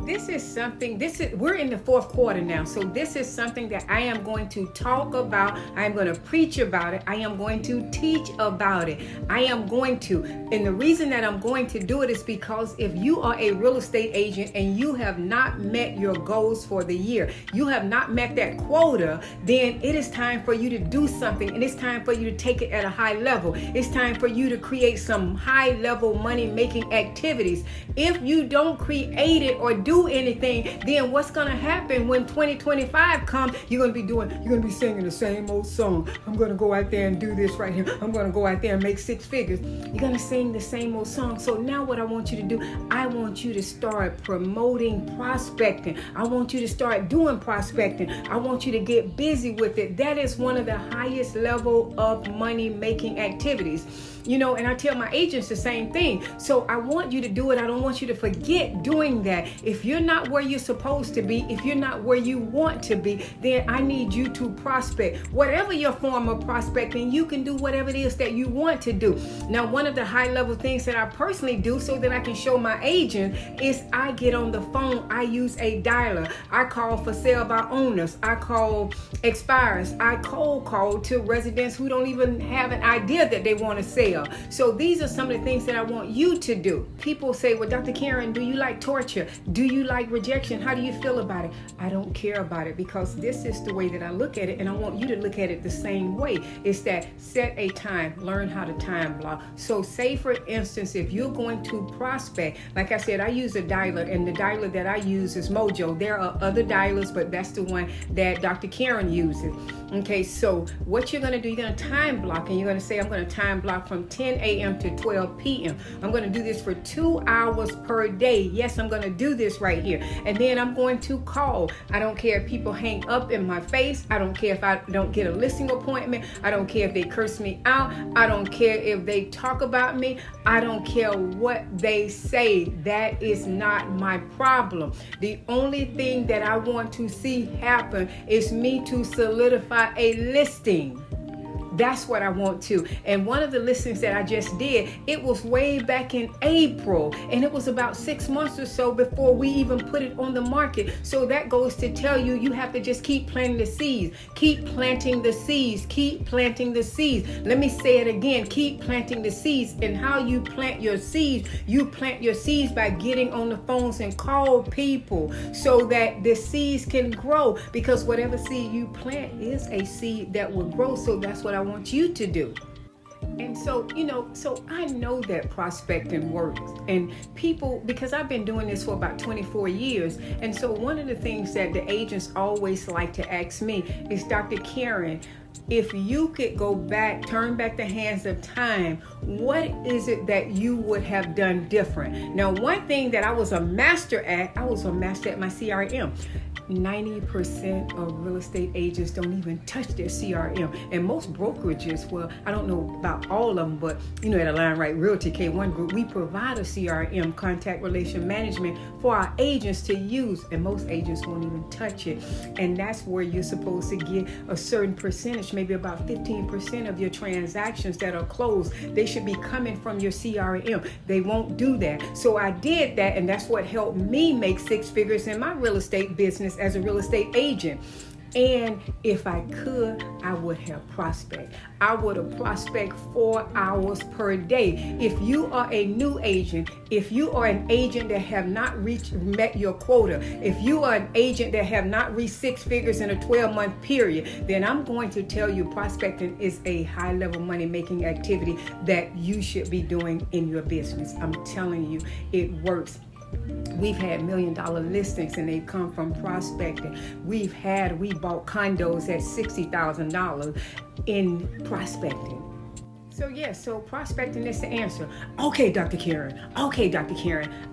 We're in the fourth quarter now. So this is something that I am going to talk about. I am going to preach about it. I am going to teach about it. And the reason that I'm going to do it is because if you are a real estate agent and you have not met your goals for the year, you have not met that quota, then it is time for you to do something, and it's time for you to take it at a high level. It's time for you to create some high level money making activities. If you don't create it or do anything, then what's going to happen when 2025 comes? You're going to be singing the same old song. I'm going to go out there and do this right here. I'm going to go out there and make 6 figures. You're going to sing the same old song. So now what I want you to do, I want you to start promoting prospecting. I want you to start doing prospecting. I want you to get busy with it. That is one of the highest level of money making activities. And I tell my agents the same thing. So I want you to do it. I don't want you to forget doing that. If you're not where you're supposed to be, if you're not where you want to be, then I need you to prospect. Whatever your form of prospecting, you can do whatever it is that you want to do. Now, one of the high level things that I personally do so that I can show my agent is I get on the phone. I use a dialer. I call for sale by owners. I call expires. I cold call to residents who don't even have an idea that they want to sell. So these are some of the things that I want you to do. People say, well, Dr. Karen, do you like torture? Do you like rejection? How do you feel about it? I don't care about it, because this is the way that I look at it, and I want you to look at it the same way. It's that set a time, learn how to time block. So say, for instance, if you're going to prospect, like I said, I use a dialer, and the dialer that I use is Mojo. There are other dialers, but that's the one that Dr. Karen uses. Okay, so what you're going to do, you're going to time block, and you're going to say, I'm going to time block from 10 a.m. to 12 p.m. I'm going to do this for 2 hours per day. Yes, I'm going to do this right here. And then I'm going to call. I don't care if people hang up in my face. I don't care if I don't get a listing appointment. I don't care if they curse me out. I don't care if they talk about me. I don't care what they say. That is not my problem. The only thing that I want to see happen is me to solidify a listing. That's what I want to. And one of the listings that I just did, it was way back in April, and it was about 6 months or so before we even put it on the market. So that goes to tell you, you have to just keep planting the seeds. Keep planting the seeds. Keep planting the seeds. Let me say it again. Keep planting the seeds. And how you plant your seeds, you plant your seeds by getting on the phones and call people so that the seeds can grow, because whatever seed you plant is a seed that will grow. So that's what I want you to do. And so, so I know that prospecting works, and people, because I've been doing this for about 24 years. And so one of the things that the agents always like to ask me is, Dr. Karen, if you could go back, turn back the hands of time, what is it that you would have done different? Now, one thing that I was a master at my CRM. 90% of real estate agents don't even touch their CRM. And most brokerages, well, I don't know about all of them, but at Align Right Realty K1 Group, we provide a CRM, contact relation management, for our agents to use, and most agents won't even touch it. And that's where you're supposed to get a certain percentage, maybe about 15% of your transactions that are closed. They should be coming from your CRM. They won't do that. So I did that, and that's what helped me make 6 figures in my real estate business as a real estate agent. And if I could, I would have prospect. I would have prospect 4 hours per day. If you are a new agent, if you are an agent that have not met your quota, if you are an agent that have not reached 6 figures in a 12-month period, then I'm going to tell you prospecting is a high-level money-making activity that you should be doing in your business. I'm telling you, it works. We've had $1 million listings, and they've come from prospecting. We bought condos at $60,000 in prospecting. So prospecting is the answer. Okay, Dr. Karen,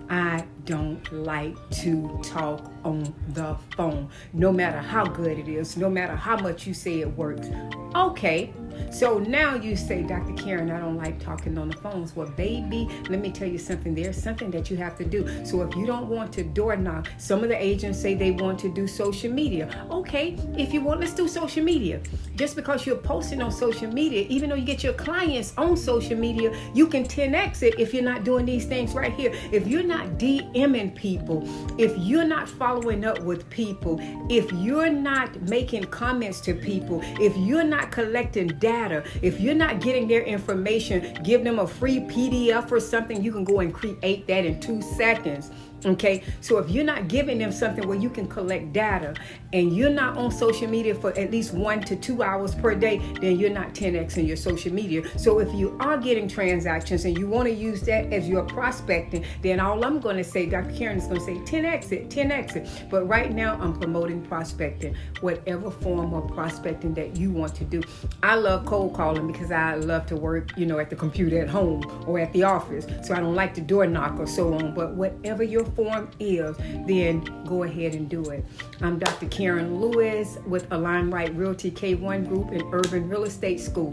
I don't like to talk on the phone, no matter how good it is, no matter how much you say it works. Okay, So now you say, Dr. Karen, I don't like talking on the phones. Well, baby, let me tell you something. There's something that you have to do. So if you don't want to door knock, some of the agents say they want to do social media. Okay, if you want, let's do social media. Just because you're posting on social media, even though you get your clients on social media, you can 10x it if you're not doing these things right here. If you're not DMing people, if you're not following up with people, if you're not making comments to people, if you're not collecting data, if you're not getting their information, give them a free PDF or something, you can go and create that in 2 seconds. Okay, so if you're not giving them something where you can collect data and you're not on social media for at least 1 to 2 hours per day, then you're not 10xing your social media. So if you are getting transactions and you want to use that as your prospecting, then all I'm going to say, Dr. Karen is going to say 10x it, 10x it. But right now I'm promoting prospecting, whatever form of prospecting that you want to do. I love cold calling because I love to work, at the computer at home or at the office. So I don't like to door knock or so on, but whatever your form is, then go ahead and do it. I'm Dr. Karen Lewis with Align Right Realty K1 Group and Urban Real Estate School.